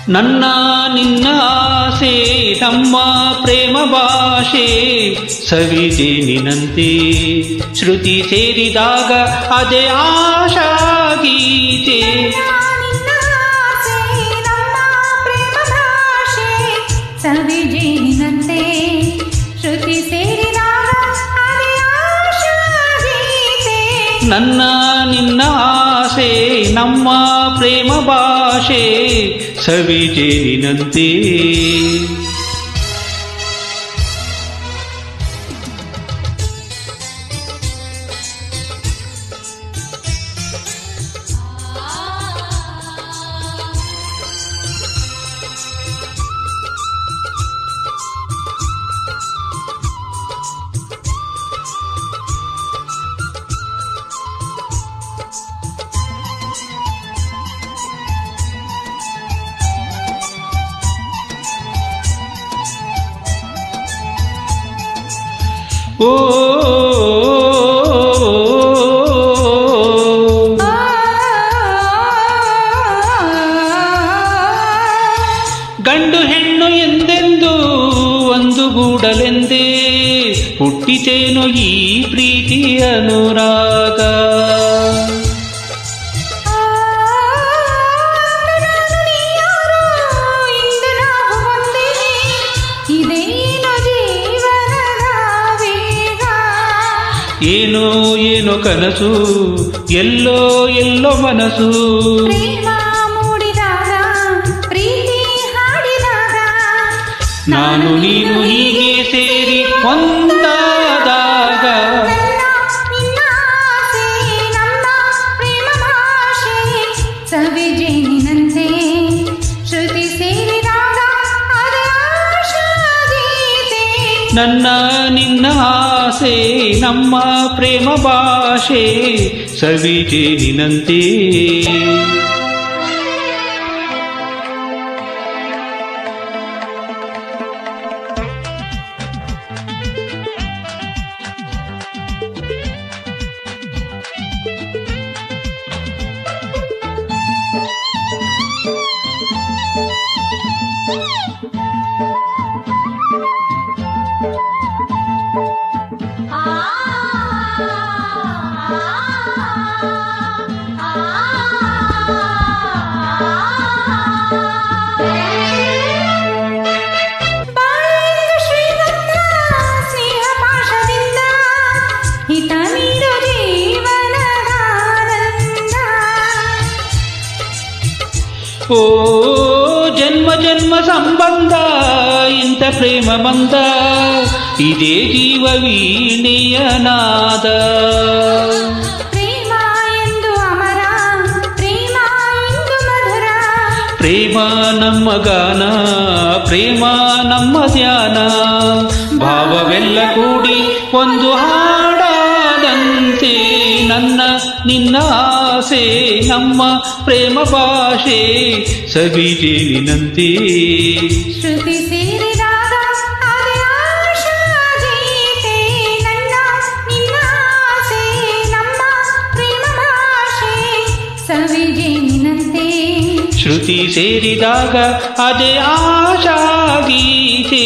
ನನ್ನ ನಿನ್ನ ಆಸೆ ನಮ್ಮ ಪ್ರೇಮ ಭಾಷೆ ಸವಿಜೇನಿನಂತೆ ಶ್ರುತಿ ಸೇರಿದಾಗ ಅದೇ ಆಶಾ ಗೀತೆ. ಸವಿಜೇನಿನಂತೆ ಶ್ರುತಿ ಸೇರಿದಾಗ ಅದೇ ಆಶಾ ಗೀತೆ. ನನ್ನ ನಿನ್ನ ಆಸೆ ನಮ್ಮ ಪ್ರೇಮ ಭಾಷೆ ಸವಿಜೇನಿನಂತೆ. ಓ ಗಂಡು ಹೆಣ್ಣು ಎಂದೆಂದು ಒಂದು ಗೂಡಲೆಂದೇ ಹುಟ್ಟಿತೇನು ಈ ಪ್ರೀತಿ ಅನುರಾಗ. ಏನೋ ಏನೋ ಕನಸು ಎಲ್ಲೋ ಎಲ್ಲೋ ಮನಸ್ಸು. ಪ್ರೇಮ ಮೂಡಿದಾಗ ಪ್ರೀತಿ ಹಾಡಿದಾಗ ನಾನು ನೀನು ಹೀಗೆ ಸೇರಿ ಒಂದಾದಾಗ ನಿನ್ನ ಆಸೆ ನಮ್ಮ ಪ್ರೇಮ ಭಾಷೆ ಸವಿಜೇನಿನಂತೆ ಶ್ರುತಿ ಸೇರಿದಾಗ ಅದೇ ಆಶಾ ಗೀತೆ. ನನ್ನ ನಿನ್ನ ಆಸೆ ನಮ್ಮ ಪ್ರೇಮ ಭಾಷೆ ಸವಿಜೇನಿನಂತೆ. ಓ ಜನ್ಮ ಜನ್ಮ ಸಂಬಂಧ ಇಂಥ ಪ್ರೇಮ ಬಂದ ಇದೇ ಜೀವ ವೀಣೆಯ ನಾದ. ಪ್ರೇಮ ಎಂದು ಅಮರ ಪ್ರೇಮ ಎಂದು ಮಧುರ. ಪ್ರೇಮ ನಮ್ಮ ಗಾನ ಪ್ರೇಮ ನಮ್ಮ ಧ್ಯಾನ ಭಾವವೆಲ್ಲ ಕೂಡಿ ಒಂದು ಹಾಡಾದಂತೆ. ನನ್ನ ನಿನ್ನ ಆಸೆ ನಮ್ಮ ಪ್ರೇಮ ಭಾಷೆ ಸವಿಜೇನಿನಂತೆ. ಶ್ರುತಿ ಸೇರಿದಾಗ ಅದೇ ಆಶಾ ಗೀತೆ. ನನ್ನ ನಿನ್ನ ಆಸೆ ನಮ್ಮ ಪ್ರೇಮ ಭಾಷೆ ಸವಿಜೇನಿನಂತೆ. ಶ್ರುತಿ ಸೇರಿದಾಗ ಅದೇ ಆಶಾ ಗೀತೆ.